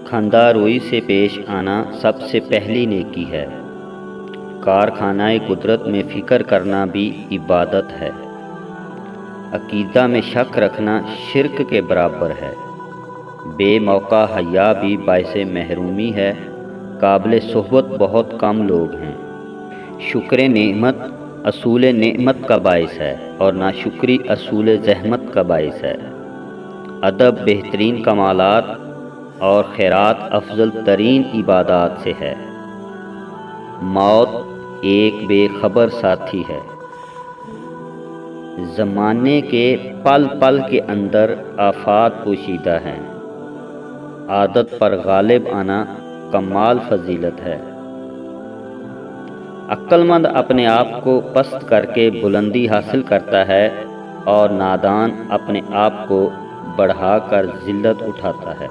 خنداروئی سے پیش آنا سب سے پہلی نیکی ہے۔ کارخانہ قدرت میں فکر کرنا بھی عبادت ہے۔ عقیدہ میں شک رکھنا شرک کے برابر ہے۔ بے موقع حیا بھی باعث محرومی ہے۔ قابل صحبت بہت کم لوگ ہیں۔ شکر نعمت اصول نعمت کا باعث ہے اور ناشکری اصول زحمت کا باعث ہے۔ ادب بہترین کمالات اور خیرات افضل ترین عبادات سے ہے۔ موت ایک بے خبر ساتھی ہے۔ زمانے کے پل پل کے اندر آفات پوشیدہ ہیں۔ عادت پر غالب آنا کمال فضیلت ہے۔ عقل مند اپنے آپ کو پست کر کے بلندی حاصل کرتا ہے اور نادان اپنے آپ کو بڑھا کر ذلت اٹھاتا ہے۔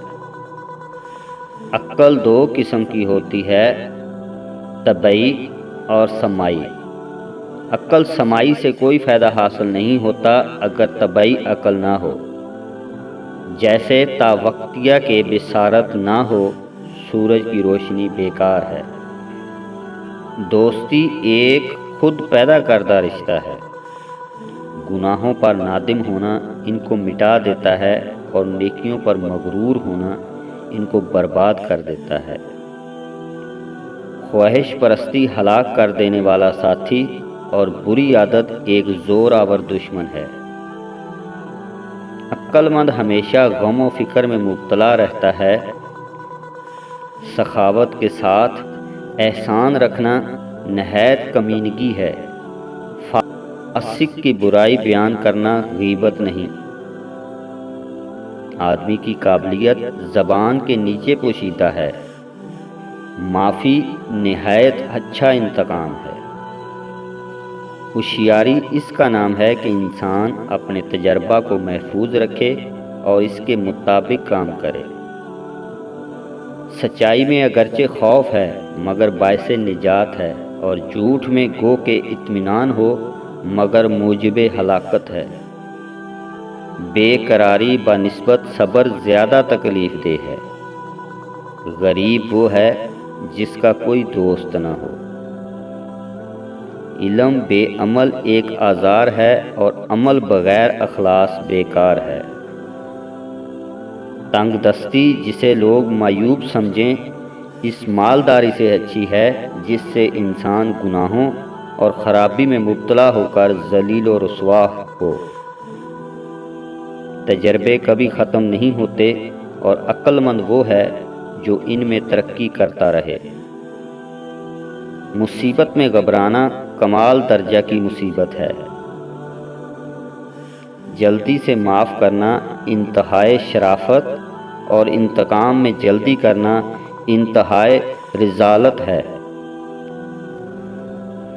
عقل دو قسم کی ہوتی ہے، طبعی اور سماعی۔ عقل سماعی سے کوئی فائدہ حاصل نہیں ہوتا اگر طبعی عقل نہ ہو۔ جیسے تا وقتیہ کے بصارت نہ ہو، سورج کی روشنی بیکار ہے۔ دوستی ایک خود پیدا کردہ رشتہ ہے۔ گناہوں پر نادم ہونا ان کو مٹا دیتا ہے اور نیکیوں پر مغرور ہونا ان کو برباد کر دیتا ہے۔ خواہش پرستی ہلاک کر دینے والا ساتھی اور بری عادت ایک زور آور دشمن ہے۔ عقل مند ہمیشہ غم و فکر میں مبتلا رہتا ہے۔ سخاوت کے ساتھ احسان رکھنا نہایت کمینگی ہے۔ فاسق کی برائی بیان کرنا غیبت نہیں۔ آدمی کی قابلیت زبان کے نیچے پوشیدہ ہے۔ معافی نہایت اچھا انتقام ہے۔ ہوشیاری اس کا نام ہے کہ انسان اپنے تجربہ کو محفوظ رکھے اور اس کے مطابق کام کرے۔ سچائی میں اگرچہ خوف ہے مگر باعث نجات ہے، اور جھوٹ میں گو کہ اطمینان ہو مگر موجب ہلاکت ہے۔ بے قراری بنسبت صبر زیادہ تکلیف دہ ہے۔ غریب وہ ہے جس کا کوئی دوست نہ ہو۔ علم بے عمل ایک آزار ہے اور عمل بغیر اخلاص بیکار ہے۔ تنگ دستی جسے لوگ معیوب سمجھیں اس مالداری سے اچھی ہے جس سے انسان گناہوں اور خرابی میں مبتلا ہو کر ذلیل و رسوا ہو۔ تجربے کبھی ختم نہیں ہوتے اور عقل مند وہ ہے جو ان میں ترقی کرتا رہے۔ مصیبت میں گھبرانا کمال درجہ کی مصیبت ہے۔ جلدی سے معاف کرنا انتہائے شرافت اور انتقام میں جلدی کرنا انتہائے رذالت ہے۔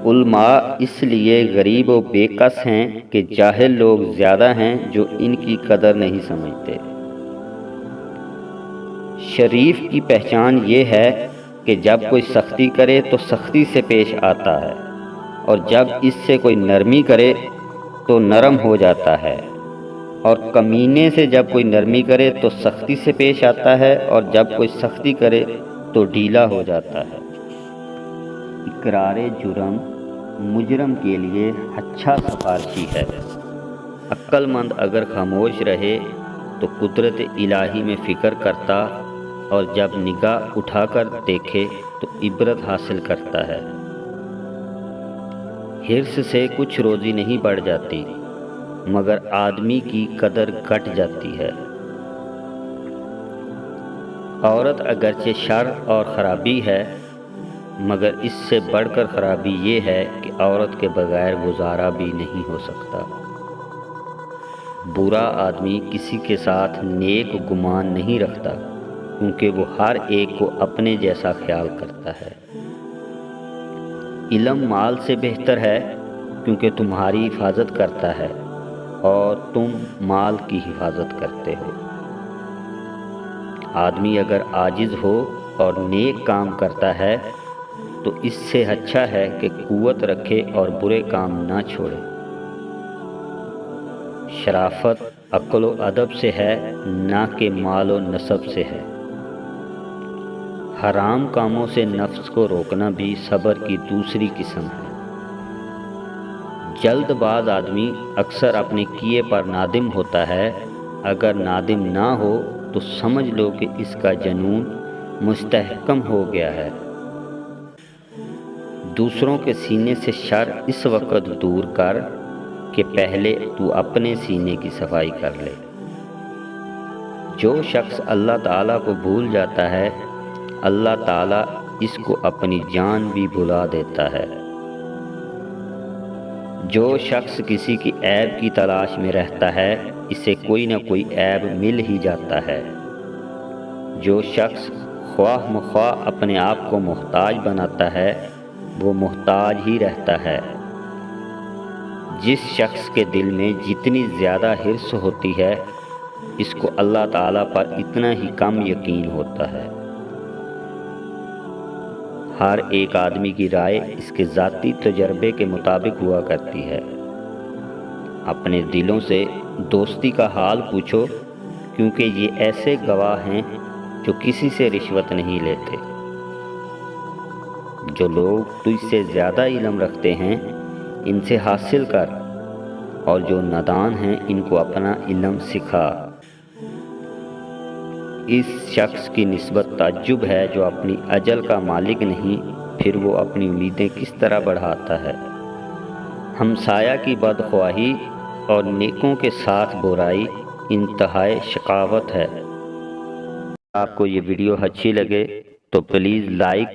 علماء اس لیے غریب و بے کس ہیں کہ جاہل لوگ زیادہ ہیں جو ان کی قدر نہیں سمجھتے۔ شریف کی پہچان یہ ہے کہ جب کوئی سختی کرے تو سختی سے پیش آتا ہے، اور جب اس سے کوئی نرمی کرے تو نرم ہو جاتا ہے، اور کمینے سے جب کوئی نرمی کرے تو سختی سے پیش آتا ہے، اور جب کوئی سختی کرے تو ڈھیلا ہو جاتا ہے۔ اقرار جرم مجرم کے لیے اچھا سفارشی ہے۔ عقل مند اگر خاموش رہے تو قدرت الہی میں فکر کرتا، اور جب نگاہ اٹھا کر دیکھے تو عبرت حاصل کرتا ہے۔ حرص سے کچھ روزی نہیں بڑھ جاتی مگر آدمی کی قدر گھٹ جاتی ہے۔ عورت اگرچہ شر اور خرابی ہے مگر اس سے بڑھ کر خرابی یہ ہے کہ عورت کے بغیر گزارا بھی نہیں ہو سکتا۔ برا آدمی کسی کے ساتھ نیک گمان نہیں رکھتا کیونکہ وہ ہر ایک کو اپنے جیسا خیال کرتا ہے۔ علم مال سے بہتر ہے کیونکہ تمہاری حفاظت کرتا ہے اور تم مال کی حفاظت کرتے ہو۔ آدمی اگر عاجز ہو اور نیک کام کرتا ہے تو اس سے اچھا ہے کہ قوت رکھے اور برے کام نہ چھوڑے۔ شرافت عقل و ادب سے ہے نہ کہ مال و نسب سے ہے۔ حرام کاموں سے نفس کو روکنا بھی صبر کی دوسری قسم ہے۔ جلد باز آدمی اکثر اپنے کیے پر نادم ہوتا ہے، اگر نادم نہ ہو تو سمجھ لو کہ اس کا جنون مستحکم ہو گیا ہے۔ دوسروں کے سینے سے شر اس وقت دور کر کہ پہلے تو اپنے سینے کی صفائی کر لے۔ جو شخص اللہ تعالیٰ کو بھول جاتا ہے، اللہ تعالیٰ اس کو اپنی جان بھی بھلا دیتا ہے۔ جو شخص کسی کی عیب کی تلاش میں رہتا ہے، اسے کوئی نہ کوئی عیب مل ہی جاتا ہے۔ جو شخص خواہ مخواہ اپنے آپ کو محتاج بناتا ہے، وہ محتاج ہی رہتا ہے۔ جس شخص کے دل میں جتنی زیادہ حرص ہوتی ہے، اس کو اللہ تعالیٰ پر اتنا ہی کم یقین ہوتا ہے۔ ہر ایک آدمی کی رائے اس کے ذاتی تجربے کے مطابق ہوا کرتی ہے۔ اپنے دلوں سے دوستی کا حال پوچھو، کیونکہ یہ ایسے گواہ ہیں جو کسی سے رشوت نہیں لیتے۔ جو لوگ تجھ سے زیادہ علم رکھتے ہیں، ان سے حاصل کر، اور جو نادان ہیں ان کو اپنا علم سکھا۔ اس شخص کی نسبت تعجب ہے جو اپنی اجل کا مالک نہیں، پھر وہ اپنی امیدیں کس طرح بڑھاتا ہے۔ ہمسایہ کی بدخواہی اور نیکوں کے ساتھ برائی انتہائی شقاوت ہے۔ آپ کو یہ ویڈیو اچھی لگے تو پلیز لائک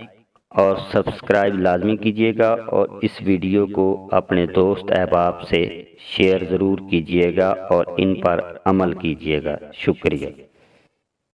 اور سبسکرائب لازمی کیجیے گا، اور اس ویڈیو کو اپنے دوست احباب سے شیئر ضرور کیجیے گا اور ان پر عمل کیجیے گا۔ شکریہ۔